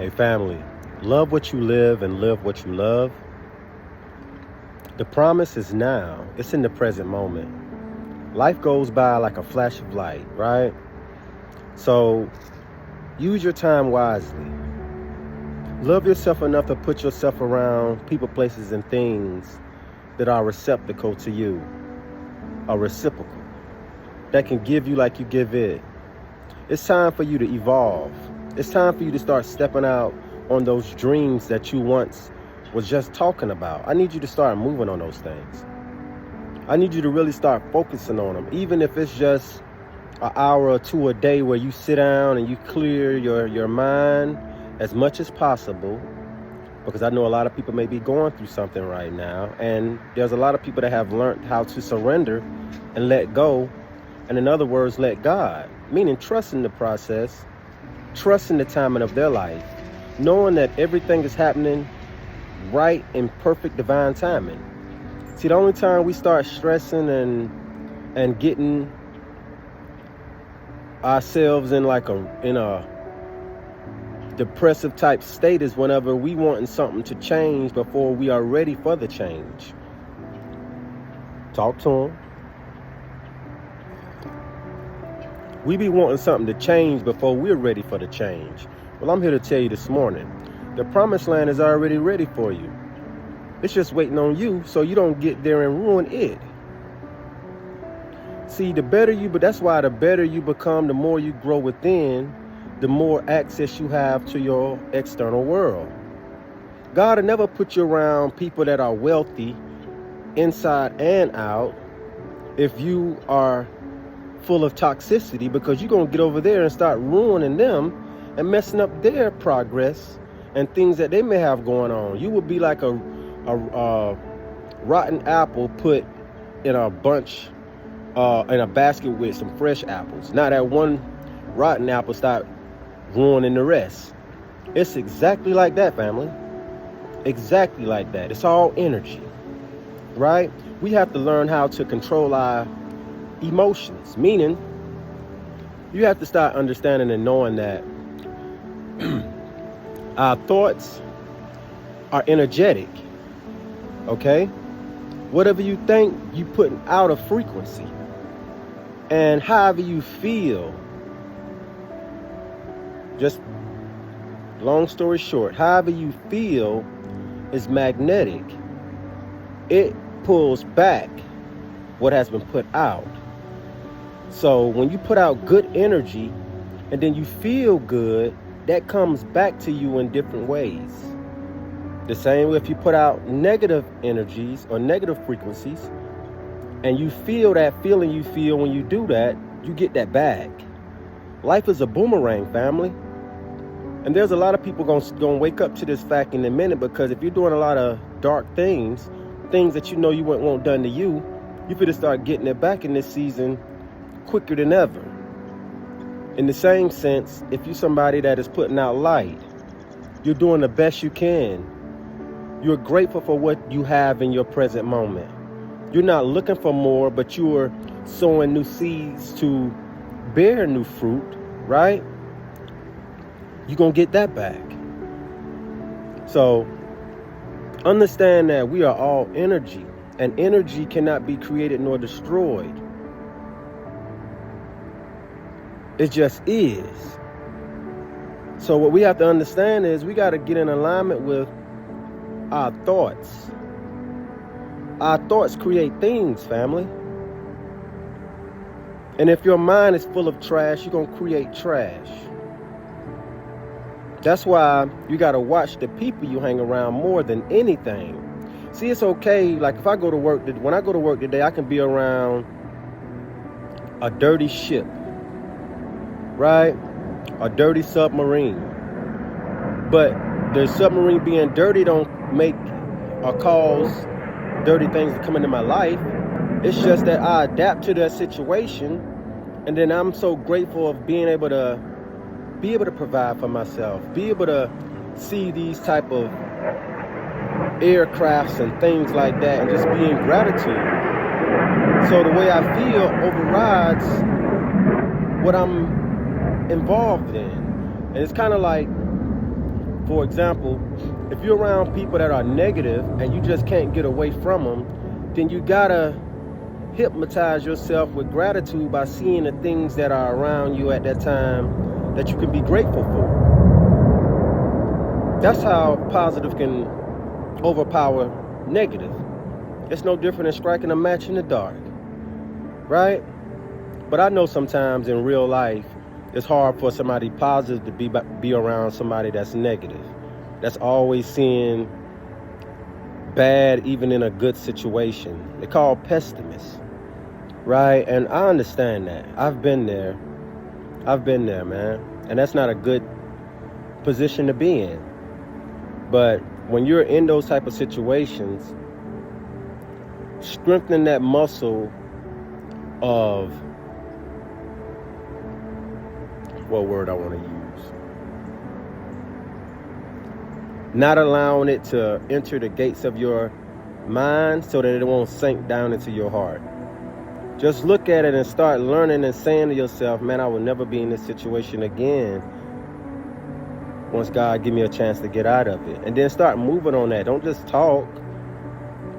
Hey family, love what you live and live what you love. The promise is now. It's in the present moment. Life goes by like a flash of light, right? So use your time wisely. Love yourself enough to put yourself around people, places, and things that are receptacle to you, are reciprocal, that can give you like you give it. It's time for you to evolve. It's time for you to start stepping out on those dreams that you once was just talking about. I need you to start moving on those things. I need you to really start focusing on them, even if it's just an hour or two a day where you sit down and you clear your mind as much as possible, because I know a lot of people may be going through something right now, and there's a lot of people that have learned how to surrender and let go, and in other words, let God, meaning trusting the process, trusting the timing of their life, knowing that everything is happening right in perfect divine timing. See, the only time we start stressing and getting ourselves in a depressive type state is whenever we wanting something to change before we are ready for the change. Talk to them. We be wanting something to change before we're ready for the change. Well, I'm here to tell you this morning, the promised land is already ready for you. It's just waiting on you so you don't get there and ruin it. See, but that's why the better you become, the more you grow within, the more access you have to your external world. God will never put you around people that are wealthy inside and out if you are full of toxicity, because you're going to get over there and start ruining them and messing up their progress and things that they may have going on. You will be like a rotten apple put in a bunch, in a basket with some fresh apples. Now that one rotten apple start ruining the rest. It's exactly like that, family. Exactly like that. It's all energy, right? We have to learn how to control our emotions, meaning you have to start understanding and knowing that our thoughts are energetic, okay? Whatever you think, you putting out a frequency. And however you feel, just long story short, however you feel is magnetic. It pulls back what has been put out. So when you put out good energy and then you feel good, that comes back to you in different ways. The same way if you put out negative energies or negative frequencies and you feel that feeling you feel when you do that, you get that back. Life is a boomerang, family. And there's a lot of people gonna wake up to this fact in a minute, because if you're doing a lot of dark things that you know you wouldn't want done to you, you finna start getting it back in this season quicker than ever. In the same sense, if you're somebody that is putting out light, you're doing the best you can. You're grateful for what you have in your present moment. You're not looking for more, but you're sowing new seeds to bear new fruit, right? You're going to get that back. So understand that we are all energy, and energy cannot be created nor destroyed. It just is. So what we have to understand is we got to get in alignment with our thoughts. Our thoughts create things, family. And if your mind is full of trash, you're going to create trash. That's why you got to watch the people you hang around more than anything. See, it's okay. Like if I go to work, when I go to work today, I can be around a dirty ship, right? A dirty submarine. But the submarine being dirty don't make or cause dirty things to come into my life. It's just that I adapt to that situation, and then I'm so grateful of being able to provide for myself, be able to see these type of aircrafts and things like that, and just be in gratitude. So the way I feel overrides what I'm involved in. And it's kind of like For example, if you're around people that are negative and you just can't get away from them, then you gotta hypnotize yourself with gratitude by seeing the things that are around you at that time that you can be grateful for. That's how positive can overpower negative. It's no different than striking a match in the dark, right? But I know sometimes in real life, it's hard for somebody positive to be around somebody that's negative. That's always seeing bad even in a good situation. They're called pessimists, right? And I understand that. I've been there, man. And that's not a good position to be in. But when you're in those type of situations, strengthening that muscle of, what word I want to use? Not allowing it to enter the gates of your mind so that it won't sink down into your heart. Just look at it and start learning and saying to yourself, man, I will never be in this situation again once God give me a chance to get out of it. And then start moving on that. Don't just talk.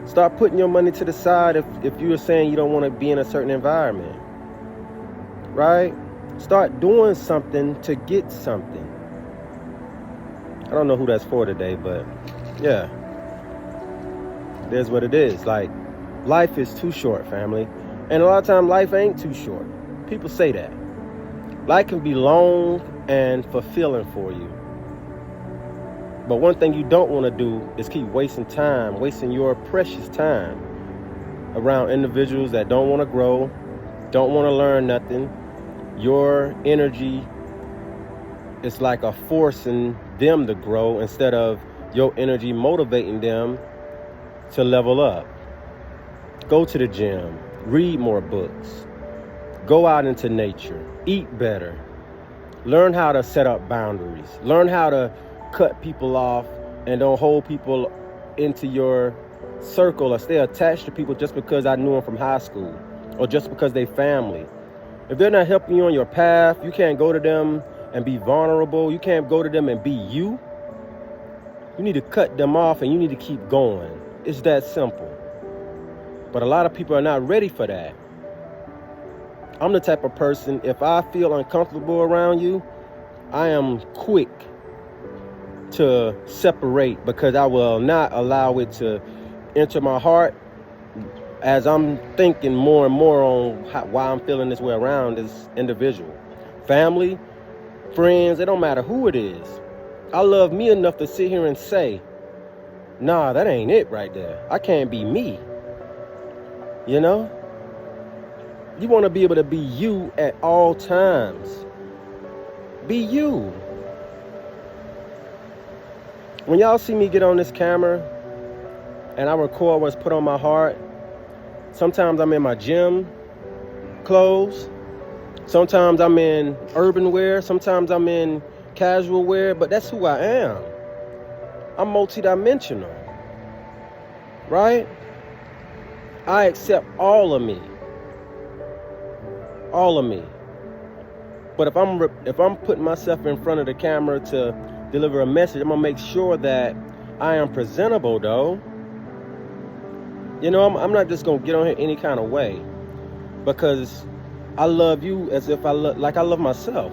Start putting your money to the side if you're saying you don't want to be in a certain environment, right? Start doing something to get something. I don't know who that's for today, but yeah. There's what it is. Like, life is too short, family. And a lot of times life ain't too short. People say that. Life can be long and fulfilling for you. But one thing you don't want to do is keep wasting time, wasting your precious time around individuals that don't want to grow, don't want to learn nothing. Your energy is like a forcing them to grow instead of your energy motivating them to level up. Go to the gym, read more books, go out into nature, eat better, learn how to set up boundaries, learn how to cut people off and don't hold people into your circle or stay attached to people just because I knew them from high school or just because they family. If they're not helping you on your path, you can't go to them and be vulnerable. You can't go to them and be you. You need to cut them off and you need to keep going. It's that simple. But a lot of people are not ready for that. I'm the type of person, if I feel uncomfortable around you, I am quick to separate because I will not allow it to enter my heart as I'm thinking more and more on why I'm feeling this way around this individual. Family, friends, it don't matter who it is. I love me enough to sit here and say, nah, that ain't it right there. I can't be me. You know? You want to be able to be you at all times. Be you. When y'all see me get on this camera and I record what's put on my heart, sometimes I'm in my gym clothes. Sometimes I'm in urban wear. Sometimes I'm in casual wear. But that's who I am. I'm multidimensional. Right? I accept all of me. All of me. But if I'm putting myself in front of the camera to deliver a message, I'm going to make sure that I am presentable, though. You know, I'm not just going to get on here any kind of way, because I love you as if I love myself.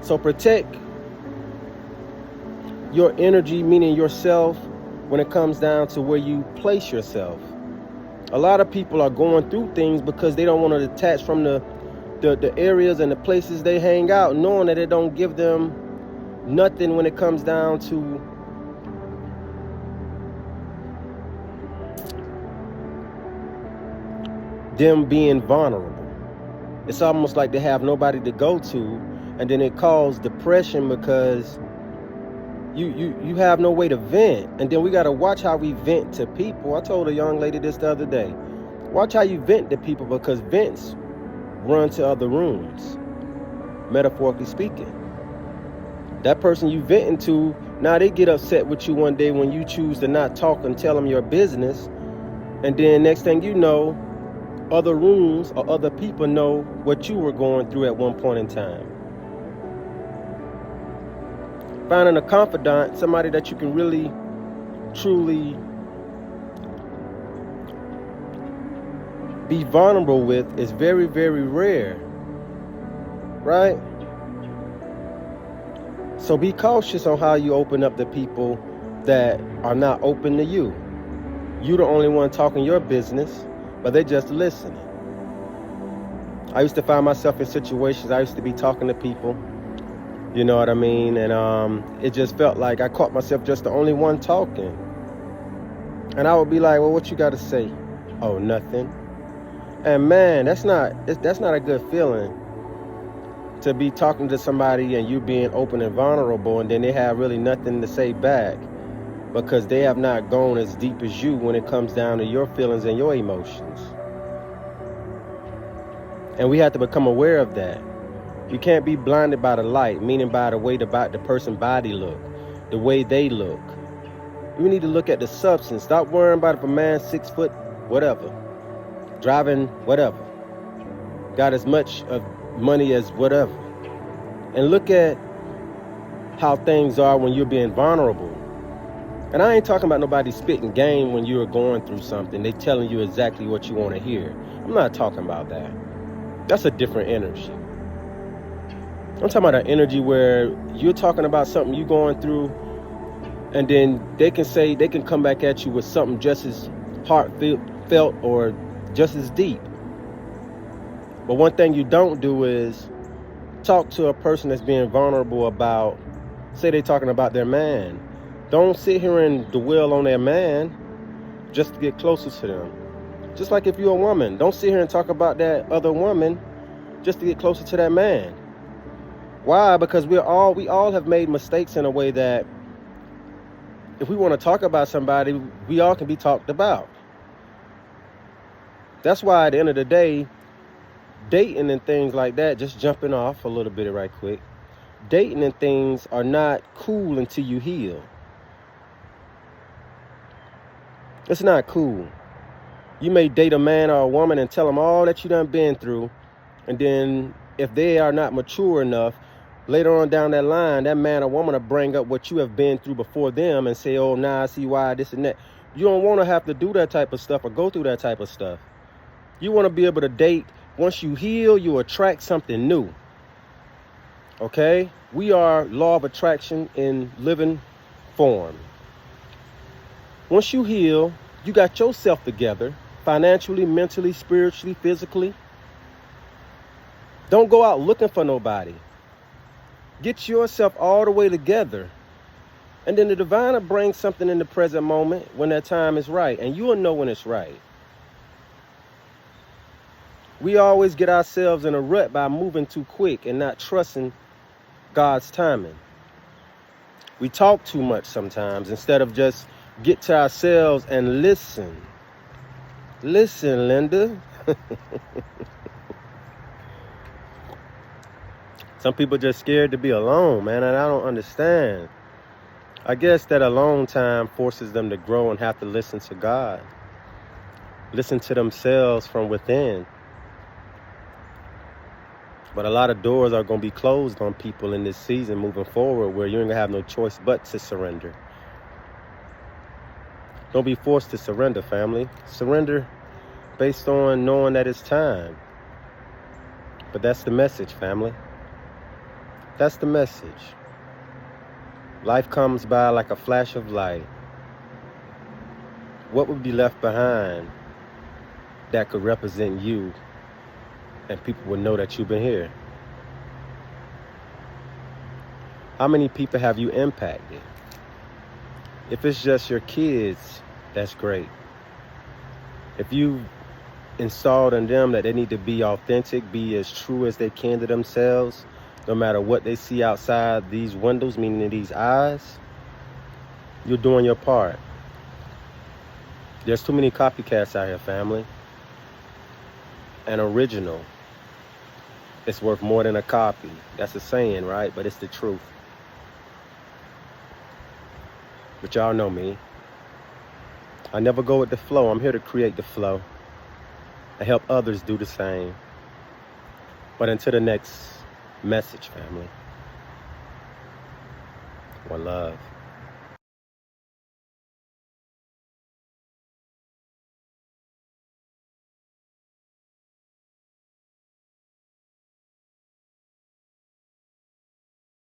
So protect your energy, meaning yourself, when it comes down to where you place yourself. A lot of people are going through things because they don't want to detach from the areas and the places they hang out, knowing that it don't give them nothing when it comes down to them being vulnerable. It's almost like they have nobody to go to, and then it causes depression because you have no way to vent. And then we got to watch how we vent to people. I told a young lady this the other day. Watch how you vent to people, because vents run to other rooms, metaphorically speaking. That person you venting to, now they get upset with you one day when you choose to not talk and tell them your business. And then next thing you know, other rooms or other people know what you were going through at one point in time. finding a confidant, somebody that you can really, truly be vulnerable with, is very, very rare, right? So be cautious on how you open up to people that are not open to you. You the only one talking your business, but they just listening. I used to find myself in situations, I used to be talking to people, you know what I mean? And it just felt like I caught myself just the only one talking. And I would be like, well, what you got to say? Oh, nothing. And man, that's not a good feeling, to be talking to somebody and you being open and vulnerable, and then they have really nothing to say back because they have not gone as deep as you when it comes down to your feelings and your emotions. And we have to become aware of that. You can't be blinded by the light, meaning by the way the person's body look, the way they look. You need to look at the substance. Stop worrying about if a man's 6 foot, whatever, driving whatever, got as much of money as whatever. And look at how things are when you're being vulnerable. And I ain't talking about nobody spitting game when you're going through something. They telling you exactly what you want to hear. I'm not talking about that. That's a different energy. I'm talking about an energy where you're talking about something you're going through, and then they can come back at you with something just as heartfelt or just as deep. But one thing you don't do is talk to a person that's being vulnerable about, say they're talking about their man. Don't sit here and dwell on their man just to get closer to them. Just like if you're a woman, don't sit here and talk about that other woman just to get closer to that man. Why? Because we all have made mistakes in a way that if we want to talk about somebody, we all can be talked about. That's why at the end of the day, dating and things like that, just jumping off a little bit right quick, dating and things are not cool until you heal. It's not cool. You may date a man or a woman and tell them all that you done been through, and then if they are not mature enough, later on down that line, that man or woman will bring up what you have been through before them and say, oh, nah, I see why, this and that. You don't want to have to do that type of stuff or go through that type of stuff. You want to be able to date. Once you heal, you attract something new. Okay? We are law of attraction in living form. Once you heal, you got yourself together, financially, mentally, spiritually, physically. Don't go out looking for nobody. Get yourself all the way together. And then the divine will bring something in the present moment when that time is right. And you will know when it's right. We always get ourselves in a rut by moving too quick and not trusting God's timing. We talk too much sometimes instead of just get to ourselves and listen. Listen, Linda. Some people just scared to be alone, man, and I don't understand. I guess that alone time forces them to grow and have to listen to God. Listen to themselves from within. But a lot of doors are going to be closed on people in this season moving forward, where you ain't going to have no choice but to surrender. Don't be forced to surrender, family. Surrender based on knowing that it's time. But that's the message, family. That's the message. Life comes by like a flash of light. What would be left behind that could represent you and people would know that you've been here? How many people have you impacted? If it's just your kids, that's great. If you installed in them that they need to be authentic, be as true as they can to themselves, no matter what they see outside these windows, meaning these eyes, you're doing your part. There's too many copycats out here, family. An original, it's worth more than a copy. That's a saying, right? But it's the truth. But y'all know me. I never go with the flow. I'm here to create the flow and help others do the same. But until the next message, family, One love.